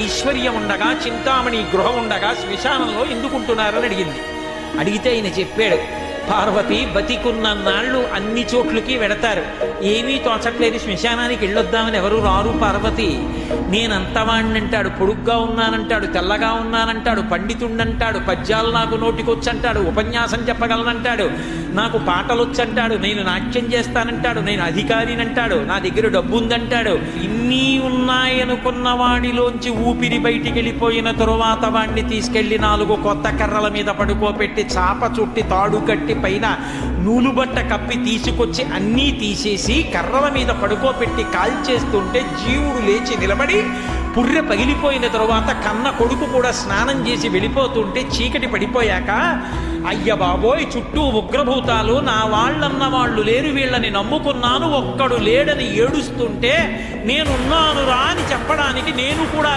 ఐశ్వర్యం ఉండగా, చింతామణి గృహం ఉండగా శ్మశానంలో ఎందుకుంటున్నారని అడిగింది. అడిగితే ఆయన చెప్పాడు, పార్వతి బతికున్న నాళ్ళు అన్ని చోట్లకి వెడతారు, ఏమీ తోచట్లేదు, శ్మశానానికి వెళ్ళొద్దామని ఎవరు రారు పార్వతి. నేనంతవాణ్ణంటాడు, పొడుగ్గా ఉన్నానంటాడు, తెల్లగా ఉన్నానంటాడు, పండితుండంటాడు, పద్యాలు నాకు నోటికొచ్చంటాడు, ఉపన్యాసం చెప్పగలనంటాడు, నాకు పాటలొచ్చంటాడు, నేను నాట్యం చేస్తానంటాడు, నేను అధికారినంటాడు, నా దగ్గర డబ్బు ఉందంటాడు. ఇన్ని ఉన్నాయనుకున్న వాడిలోంచి ఊపిరి బయటికి వెళ్ళిపోయిన తరువాత వాడిని తీసుకెళ్లి 4 కొత్త కర్రల మీద పడుకోబెట్టి చాప చుట్టి తాడు కట్టి పైన నూలుబట్ట కప్పి తీసుకొచ్చి అన్నీ తీసేసి కర్రల మీద పడుకోబెట్టి కాల్చేస్తుంటే జీవుడు లేచి నిలబడి పుర్రె పగిలిపోయిన తరువాత కన్న కొడుకు కూడా స్నానం చేసి వెళ్ళిపోతుంటే చీకటి పడిపోయాక, అయ్య బాబోయ్ చుట్టూ ఉగ్రభూతాలు, నా వాళ్ళన్న వాళ్ళు లేరు, వీళ్ళని నమ్ముకున్నాను, ఒక్కడు లేడని ఏడుస్తుంటే నేనున్నాను రా అని చెప్పడానికి నేను కూడా